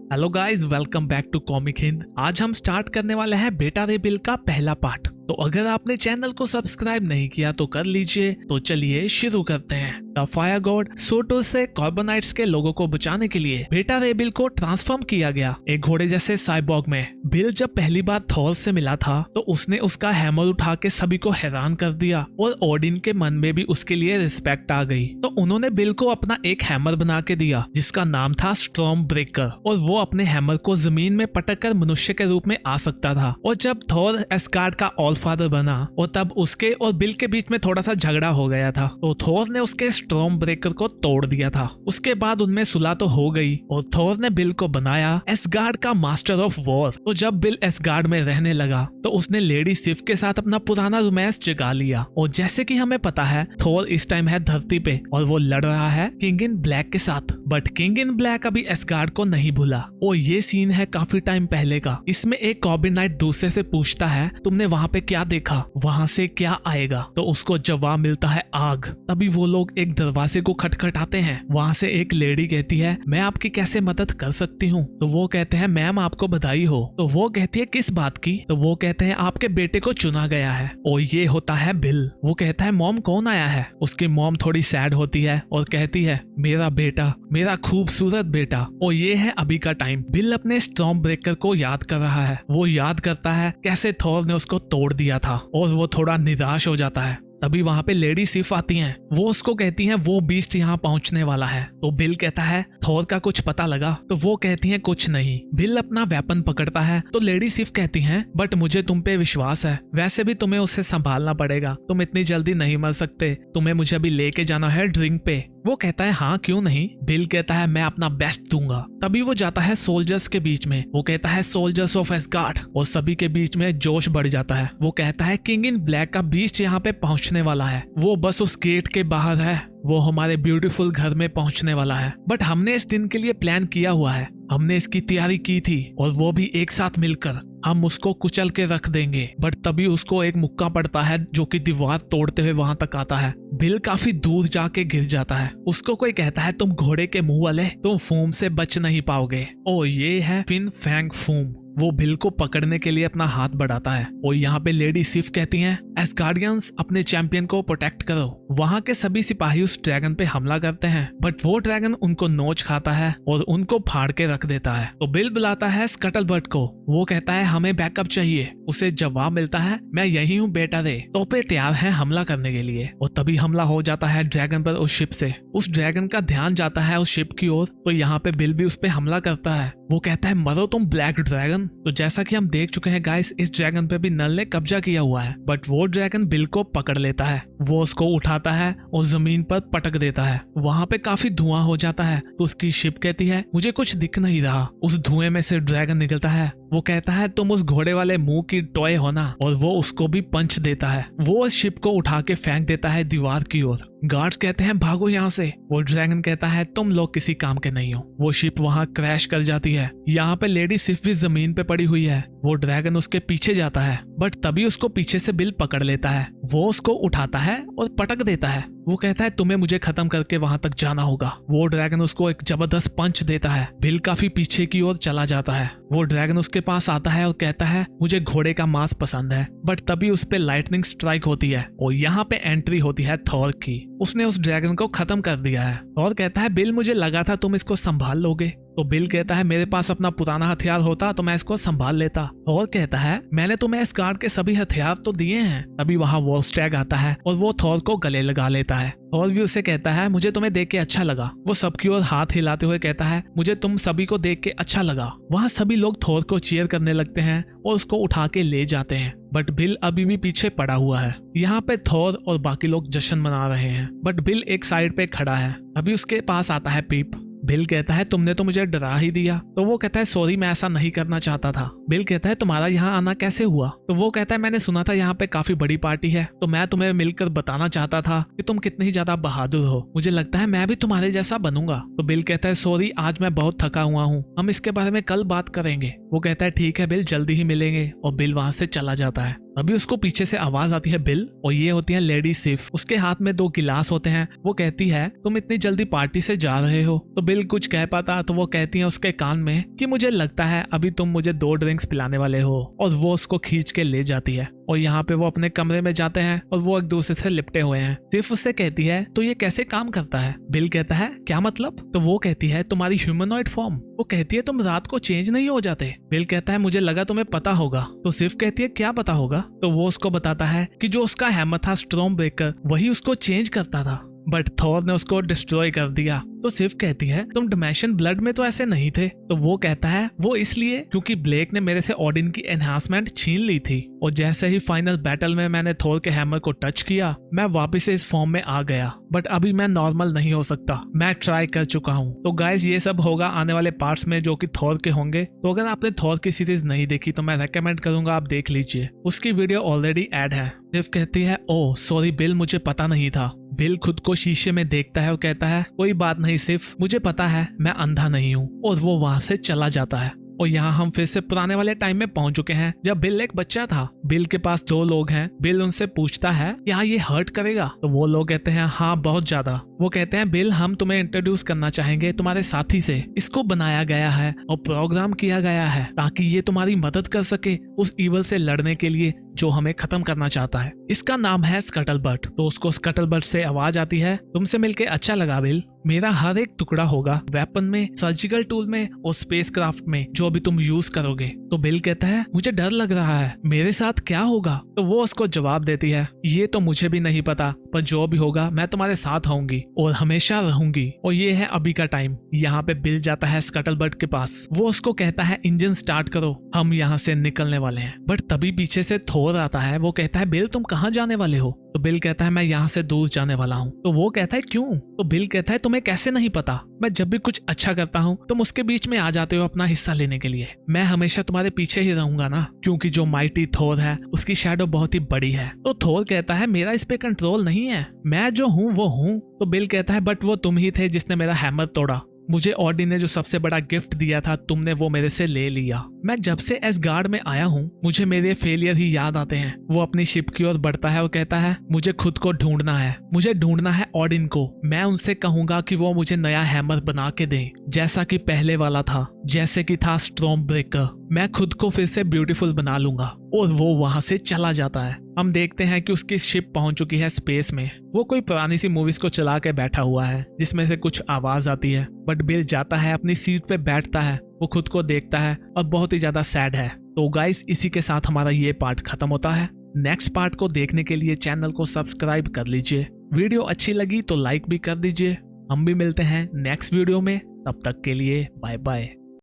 Hello guys, welcome back to Comic Hind. आज हम start करने वाले हैं बेटा रे बिल का पहला पार्ट। तो अगर आपने चैनल को सब्सक्राइब नहीं किया तो कर लीजिए। तो चलिए शुरू करते हैं। द फायर गॉड सोटो से कार्बोनाइट्स के लोगों को बचाने के लिए बेटा रे बिल को ट्रांसफॉर्म किया गया एक घोड़े जैसे साइबॉर्ग में। बिल जब पहली बार थॉर से मिला था तो उसने उसका हैमर उठा के सभी को हैरान कर दिया और ओडिन के मन में भी उसके लिए रिस्पेक्ट आ गई। तो उन्होंने बिल को अपना एक हैमर बना के दिया जिसका नाम था स्टॉर्म ब्रेकर, और वो अपने हैमर को जमीन में पटक कर मनुष्य के रूप में आ सकता था। और जब थॉर एस्गार्ड का ऑलफादर बना और तब उसके और बिल के बीच में थोड़ा सा झगड़ा हो गया था, तो थॉर ने उसके स्टॉर्म ब्रेकर को तोड़ दिया था। उसके बाद उनमें सुलह तो हो गई और थॉर ने बिल को बनाया एस्गार्ड का मास्टर ऑफ वॉर। तो जब बिल एस्गार्ड में रहने लगा तो उसने लेडी सिफ के साथ अपना पुराना रोमांस जगा लिया। और जैसे कि हमें पता है थॉर इस टाइम है धरती पे और वो लड़ रहा है किंग इन ब्लैक के साथ। बट किंग इन ब्लैक अभी एस्गार्ड को नहीं भूला। और ये सीन है काफी टाइम पहले का। इसमें एक कार्बोनाइट दूसरे से पूछता है तुमने वहाँ पे क्या देखा, वहाँ से क्या आएगा। तो उसको जवाब मिलता है आग। तभी वो लोग एक दरवाजे को खटखटाते हैं। वहाँ से एक लेडी कहती है मैं आपकी कैसे मदद कर सकती हूँ। तो वो कहते हैं मैम आपको बधाई हो। तो वो कहती है किस बात की। तो वो कहते हैं आपके बेटे को चुना गया है। और ये होता है बिल। वो कहता है मॉम कौन आया है। उसकी मॉम थोड़ी सैड होती है और कहती है मेरा बेटा, मेरा खूबसूरत बेटा। और ये है अभी का टाइम। बिल अपने स्टॉर्म ब्रेकर को याद कर रहा है। वो याद करता है कैसे थॉर ने उसको तोड़ दिया था और वो थोड़ा निराश हो जाता है। तभी वहाँ पे लेडी सिफ आती हैं। वो उसको कहती हैं वो बीस्ट यहाँ पहुँचने वाला है। तो बिल कहता है थॉर का कुछ पता लगा। तो वो कहती हैं कुछ नहीं। बिल अपना वेपन पकड़ता है तो लेडी सिफ कहती हैं बट मुझे तुम पे विश्वास है, वैसे भी तुम्हें उसे संभालना पड़ेगा, तुम इतनी जल्दी नहीं मर सकते, तुम्हें मुझे अभी लेके जाना है ड्रिंक पे। वो कहता है हाँ क्यों नहीं। बिल कहता है मैं अपना बेस्ट दूंगा। तभी वो जाता है सोल्जर्स के बीच में। वो कहता है सोल्जर्स ऑफ एस्गार्ड, और सभी के बीच में जोश बढ़ जाता है। वो कहता है किंग इन ब्लैक का बीस्ट यहाँ पे पहुंचने वाला है, वो बस उस गेट के बाहर है, वो हमारे ब्यूटीफुल घर में पहुंचने वाला है। बट हमने इस दिन के लिए प्लान किया हुआ है, हमने इसकी तैयारी की थी और वो भी एक साथ मिलकर। हम उसको कुचल के रख देंगे। बट तभी उसको एक मुक्का पड़ता है जो कि दीवार तोड़ते हुए वहां तक आता है। बिल काफी दूर जाके गिर जाता है। उसको कोई कहता है तुम घोड़े के मुंह वाले, तुम फूम से बच नहीं पाओगे। ओ ये है फिन फैंग फूम। वो बिल को पकड़ने के लिए अपना हाथ बढ़ाता है। और यहाँ पे लेडी सिफ कहती हैं एस्गार्डियंस अपने चैंपियन को प्रोटेक्ट करो। वहाँ के सभी सिपाही उस ड्रैगन पे हमला करते हैं बट वो ड्रैगन उनको नोच खाता है और उनको फाड़ के रख देता है। तो बिल बुलाता है स्कटलबर्ट को। वो कहता है हमें बैकअप चाहिए। उसे जवाब मिलता है मैं यही हूँ बेटा रे, तोपे तैयार है हमला करने के लिए। और तभी हमला हो जाता है ड्रैगन पर उस शिप से। उस ड्रैगन का ध्यान जाता है उस शिप की ओर। तो यहाँ पे बिल भी उस पे हमला करता है। वो कहता है मरो तुम ब्लैक ड्रैगन। तो जैसा कि हम देख चुके हैं गाइस, इस ड्रैगन पे भी नल ने कब्जा किया हुआ है। बट वो ड्रैगन बिल को पकड़ लेता है। वो उसको उठाता है और जमीन पर पटक देता है। वहाँ पे काफी धुआं हो जाता है। तो उसकी शिप कहती है मुझे कुछ दिख नहीं रहा। उस धुएं में से ड्रैगन निकलता है। वो कहता है तुम उस घोड़े वाले मुंह की टॉय हो ना। और वो उसको भी पंच देता है। वो उस शिप को उठा के फेंक देता है दीवार की ओर। गार्ड्स कहते हैं भागो यहाँ से। वो ड्रैगन कहता है तुम लोग किसी काम के नहीं हो। वो शिप वहाँ क्रैश कर जाती है। यहाँ पे लेडी सिफ भी जमीन पे पड़ी हुई है। वो ड्रैगन उसके पीछे जाता है बट तभी उसको पीछे से बिल पकड़ लेता है। वो उसको उठाता है और पटक देता है। वो कहता है तुम्हें मुझे खत्म करके वहां तक जाना होगा। वो ड्रैगन उसको एक जबरदस्त पंच देता है। बिल काफी पीछे की ओर चला जाता है। वो ड्रैगन उसके पास आता है और कहता है मुझे घोड़े का मांस पसंद है। बट तभी उस पे लाइटनिंग स्ट्राइक होती है और यहाँ पे एंट्री होती है थॉर की। उसने उस ड्रैगन को खत्म कर दिया है। थॉर कहता है बिल मुझे लगा था तुम इसको संभाल लोगे। तो बिल कहता है मेरे पास अपना पुराना हथियार होता तो मैं इसको संभाल लेता। और कहता है मैंने तुम्हें एस्गार्ड के सभी हथियार तो दिए हैं। तभी वहाँ वॉलस्टैग आता है और वो थॉर को गले लगा लेता है। थॉर भी उसे कहता है मुझे तुम्हें देख के अच्छा लगा। वो सबकी ओर हाथ हिलाते हुए कहता है मुझे तुम सभी को देख के अच्छा लगा। वहाँ सभी लोग थॉर को चीयर करने लगते हैं और उसको उठा के ले जाते हैं। बट बिल अभी भी पीछे पड़ा हुआ है। यहाँ पे थॉर और बाकी लोग जश्न मना रहे हैं बट बिल एक साइड पे खड़ा है। अभी उसके पास आता है पीप। बिल कहता है तुमने तो मुझे डरा ही दिया। तो वो कहता है सॉरी मैं ऐसा नहीं करना चाहता था। बिल कहता है तुम्हारा यहाँ आना कैसे हुआ। तो वो कहता है मैंने सुना था यहाँ पे काफी बड़ी पार्टी है, तो मैं तुम्हें मिलकर बताना चाहता था कि तुम कितनी ज्यादा बहादुर हो। मुझे लगता है मैं भी तुम्हारे जैसा बनूंगा। तो बिल कहता है सॉरी आज मैं बहुत थका हुआ हूँ, हम इसके बारे में कल बात करेंगे। वो कहता है ठीक है बिल, जल्दी ही मिलेंगे, और बिल वहां से चला जाता है। अभी उसको पीछे से आवाज आती है बिल, और ये होती है लेडी सिफ। उसके हाथ में 2 गिलास होते हैं। वो कहती है तुम इतनी जल्दी पार्टी से जा रहे हो? तो बिल कुछ कह पाता तो वो कहती है उसके कान में कि मुझे लगता है अभी तुम मुझे 2 ड्रिंक्स पिलाने वाले हो, और वो उसको खींच के ले जाती है। और यहाँ पे वो अपने कमरे में जाते हैं और वो एक दूसरे से लिपटे हुए हैं। सिर्फ उससे कहती है तो ये कैसे काम करता है? बिल कहता है क्या मतलब? तो वो कहती है तुम्हारी ह्यूमनॉइड फॉर्म। वो कहती है तुम रात को चेंज नहीं हो जाते। बिल कहता है मुझे लगा तुम्हें पता होगा। तो सिर्फ कहती है क्या पता होगा? तो वो उसको बताता है कि जो उसका हैमर था स्टॉर्म ब्रेकर, वही उसको चेंज करता था, बट थॉर ने उसको डिस्ट्रॉय कर दिया। तो सिर्फ कहती है तुम डिमेंशन ब्लड में तो ऐसे नहीं थे। तो वो कहता है वो इसलिए क्योंकि ब्लेक ने मेरे से ओडिन की एनहांसमेंट छीन ली थी, और जैसे ही फाइनल बैटल में मैंने थॉर के हैमर को टच किया, मैं वापस से इस फॉर्म में आ गया, बट अभी मैं नॉर्मल नहीं हो सकता। मैं ट्राई कर चुका हूँ। तो गाइज ये सब होगा आने वाले पार्ट्स में जो कि थॉर के होंगे। तो अगर आपने थॉर की सीरीज नहीं देखी तो मैं रेकमेंड करूंगा आप देख लीजिए, उसकी वीडियो ऑलरेडी ऐड है। सिर्फ कहती है ओह सॉरी बिल, मुझे पता नहीं था। बिल खुद को शीशे में देखता है और कहता है कोई बात नहीं सिर्फ, मुझे पता है मैं अंधा नहीं हूँ, और वो वहां से चला जाता है। और यहाँ हम फिर से पुराने वाले टाइम में पहुंच चुके हैं जब बिल एक बच्चा था। बिल के पास 2 लोग हैं। बिल उनसे पूछता है क्या ये हर्ट करेगा? तो वो लोग कहते हैं हाँ बहुत ज्यादा। वो कहते हैं बिल हम तुम्हें इंट्रोड्यूस करना चाहेंगे तुम्हारे साथी से। इसको बनाया गया है और प्रोग्राम किया गया है ताकि ये तुम्हारी मदद कर सके उस ईवल से लड़ने के लिए जो हमें खत्म करना चाहता है। इसका नाम है स्कटलबट। तो उसको स्कटलबट से आवाज आती है तुमसे मिलके अच्छा लगा बिल, मेरा हर एक टुकड़ा होगा वेपन में, सर्जिकल टूल में और स्पेस क्राफ्ट में जो अभी तुम यूज करोगे। तो बिल कहता है मुझे डर लग रहा है, मेरे साथ क्या होगा? तो वो उसको जवाब देती है ये तो मुझे भी नहीं पता, पर जो भी होगा मैं तुम्हारे साथ होंगी और हमेशा रहूंगी। और ये है अभी का टाइम। यहाँ पे बिल जाता है स्कटलबट के पास। वो उसको कहता है इंजन स्टार्ट करो, हम यहाँ से निकलने वाले हैं। बट तभी पीछे से थोर आता है। वो कहता है बिल तुम कहाँ जाने वाले हो? तो बिल कहता है मैं यहाँ से दूर जाने वाला हूँ। तो वो कहता है क्यों? तो बिल कहता है तुम्हें कैसे नहीं पता, मैं जब भी कुछ अच्छा करता हूँ तुम उसके बीच में आ जाते हो अपना हिस्सा लेने के लिए। मैं हमेशा तुम्हारे पीछे ही रहूंगा ना, क्योंकि जो माइटी थोर है उसकी शैडो बहुत ही बड़ी है। तो थोर कहता है मेरा इस पे कंट्रोल नहीं है, मैं जो हूँ वो हूँ। तो बिल कहता है बट वो तुम ही थे जिसने मेरा हैमर तोड़ा। मुझे ओडिन ने जो सबसे बड़ा गिफ्ट दिया था तुमने वो मेरे से ले लिया। मैं जब से एसगार्ड में आया हूँ मुझे मेरे फेलियर ही याद आते हैं। वो अपनी शिप की ओर बढ़ता है और कहता है मुझे खुद को ढूंढना है, मुझे ढूंढना है ओडिन को। मैं उनसे कहूंगा कि वो मुझे नया हैमर बना के दें जैसा कि पहले वाला था, जैसे कि था स्टॉर्म ब्रेकर। मैं खुद को फिर से ब्यूटीफुल बना लूंगा। और वो वहां से चला जाता है। हम देखते हैं कि उसकी शिप पहुंच चुकी है स्पेस में। वो कोई पुरानी सी मूवीज को चला के बैठा हुआ है जिसमें से कुछ आवाज आती है। बट बिल जाता है अपनी सीट पे बैठता है, वो खुद को देखता है और बहुत ही ज्यादा सैड है। तो गाइस इसी के साथ हमारा ये पार्ट खत्म होता है। नेक्स्ट पार्ट को देखने के लिए चैनल को सब्सक्राइब कर लीजिए। वीडियो अच्छी लगी तो लाइक भी कर दीजिए। हम भी मिलते हैं नेक्स्ट वीडियो में, तब तक के लिए बाय बाय।